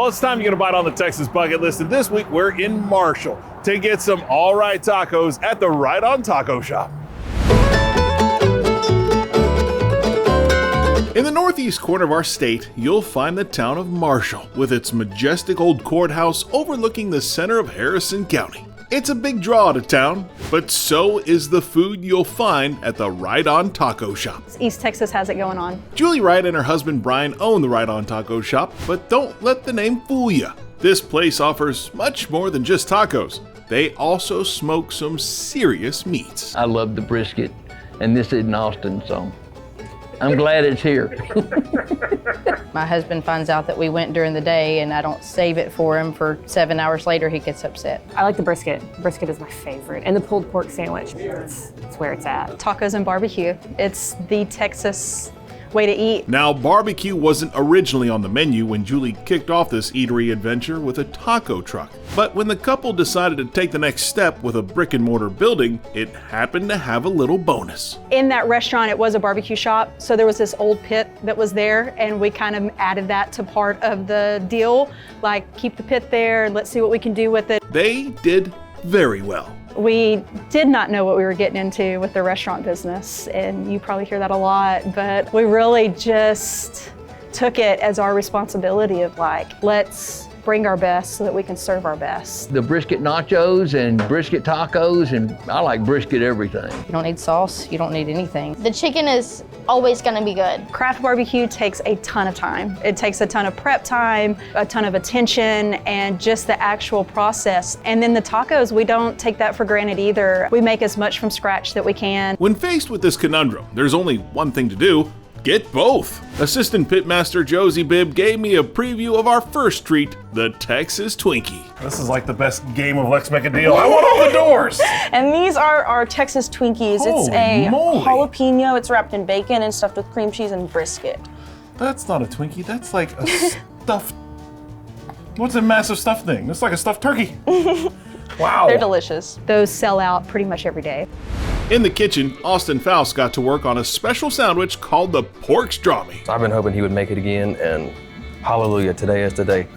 Well, it's time to get a bite on the Texas bucket list, and this week we're in Marshall to get some all right tacos at the Right on Taco Shop. In the northeast corner of our state, you'll find the town of Marshall, with its majestic old courthouse overlooking the center of Harrison County. It's a big draw to town, but so is the food you'll find at the Right on Taco Shop. East Texas has it going on. Julie Wright and her husband Brian own the Right on Taco Shop, but don't let the name fool you. This place offers much more than just tacos. They also smoke some serious meats. I love the brisket, and this is in Austin, so I'm glad it's here. My husband finds out that we went during the day and I don't save it for him for 7 hours later, he gets upset. I like the brisket. Brisket is my favorite. And the pulled pork sandwich, it's where it's at. Tacos and barbecue. It's the Texas way to eat. Now, barbecue wasn't originally on the menu when Julie kicked off this eatery adventure with a taco truck. But when the couple decided to take the next step with a brick and mortar building, it happened to have a little bonus. In that restaurant, it was a barbecue shop, so there was this old pit that was there, and we kind of added that to part of the deal, like keep the pit there and let's see what we can do with it. They did very well. We did not know what we were getting into with the restaurant business, and you probably hear that a lot, but we really just took it as our responsibility of like, let's bring our best so that we can serve our best. The brisket nachos and brisket tacos, and I like brisket everything. You don't need sauce, you don't need anything. The chicken is always gonna be good. Craft barbecue takes a ton of time. It takes a ton of prep time, a ton of attention, and just the actual process. And then the tacos, we don't take that for granted either. We make as much from scratch that we can. When faced with this conundrum, there's only one thing to do: get both. Assistant Pitmaster Josie Bibb gave me a preview of our first treat, the Texas Twinkie. This is like the best game of Let's Make a Deal. I want all the doors. And these are our Texas Twinkies. It's a jalapeno, it's wrapped in bacon and stuffed with cream cheese and brisket. That's not a Twinkie, that's like a stuffed... What's a massive stuffed thing? It's like a stuffed turkey. Wow. They're delicious. Those sell out pretty much every day. In the kitchen, Austin Faust got to work on a special sandwich called the pork strami. I've been hoping he would make it again, and hallelujah, today is the day.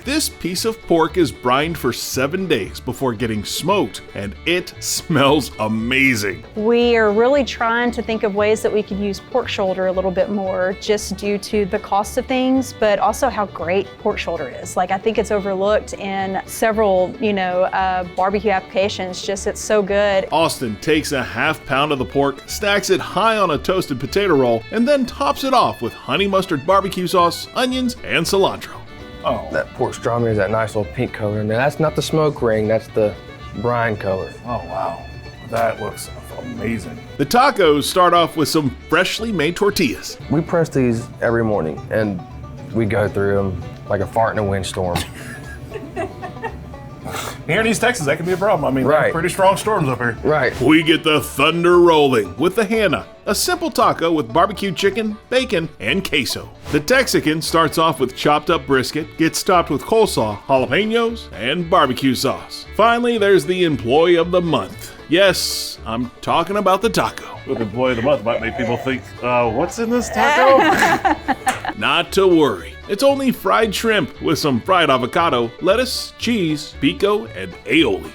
This piece of pork is brined for 7 days before getting smoked, and it smells amazing. We are really trying to think of ways that we could use pork shoulder a little bit more, just due to the cost of things, but also how great pork shoulder is. Like, I think it's overlooked in several, barbecue applications. Just, it's so good. Austin takes a half pound of the pork, stacks it high on a toasted potato roll, and then tops it off with honey mustard barbecue sauce, onions, and cilantro. Oh. That pork strami is that nice little pink color. Now that's not the smoke ring, that's the brine color. Oh wow, that looks amazing. The tacos start off with some freshly made tortillas. We press these every morning and we go through them like a fart in a windstorm. Here in East Texas, that can be a problem. I mean, right. Pretty strong storms up here. Right. We get the thunder rolling with the Hannah, a simple taco with barbecue chicken, bacon, and queso. The Texican starts off with chopped up brisket, gets topped with coleslaw, jalapenos, and barbecue sauce. Finally, there's the Employee of the Month. Yes, I'm talking about the taco. With Employee of the Month might make people think, what's in this taco? Not to worry. It's only fried shrimp with some fried avocado, lettuce, cheese, pico, and aioli.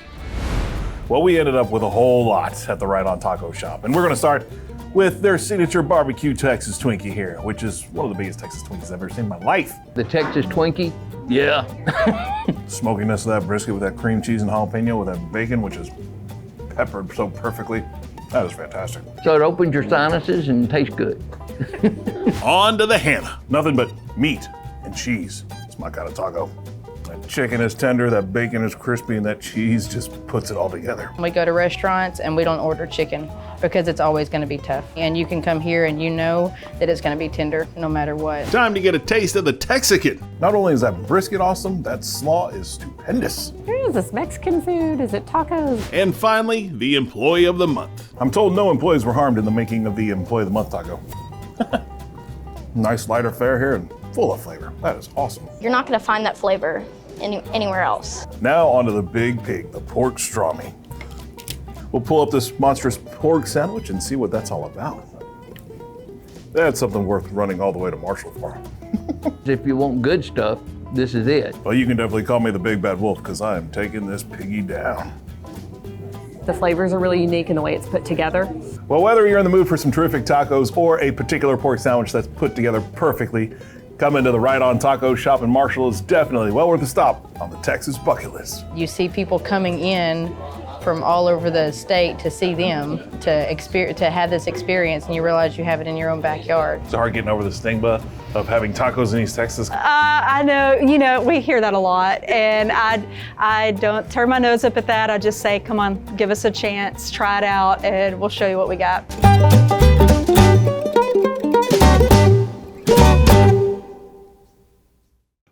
Well, we ended up with a whole lot at the Right on Taco Shop, and we're going to start with their signature barbecue Texas Twinkie here, which is one of the biggest Texas Twinkies I've ever seen in my life. The Texas Twinkie, yeah. Smokiness of that brisket with that cream cheese and jalapeno with that bacon, which is peppered so perfectly. That is fantastic. So it opens your sinuses and tastes good. On to the Hannah. Nothing but meat and cheese. It's my kind of taco. That chicken is tender, that bacon is crispy, and that cheese just puts it all together. We go to restaurants and we don't order chicken because it's always going to be tough. And you can come here and you know that it's going to be tender no matter what. Time to get a taste of the Texican. Not only is that brisket awesome, that slaw is stupendous. Is this Mexican food? Is it tacos? And finally, the Employee of the Month. I'm told no employees were harmed in the making of the Employee of the Month taco. Nice lighter fare here and full of flavor. That is awesome. You're not gonna find that flavor anywhere else. Now onto the big pig, the pork strami. We'll pull up this monstrous pork sandwich and see what that's all about. That's something worth running all the way to Marshall for. If you want good stuff, this is it. Well, you can definitely call me the Big Bad Wolf because I am taking this piggy down. The flavors are really unique in the way it's put together. Well, whether you're in the mood for some terrific tacos or a particular pork sandwich that's put together perfectly, coming to the Right On Taco shop in Marshall is definitely well worth a stop on the Texas bucket list. You see people coming in from all over the state to see them, to have this experience, and you realize you have it in your own backyard. It's hard getting over the stigma of having tacos in East Texas. I know, we hear that a lot, and I don't turn my nose up at that. I just say, come on, give us a chance, try it out, and we'll show you what we got.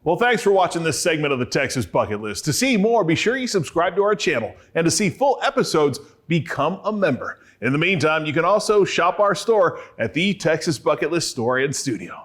Well, thanks for watching this segment of the Texas Bucket List. To see more, be sure you subscribe to our channel, and to see full episodes, become a member. In the meantime, you can also shop our store at the Texas Bucket List Store and Studio.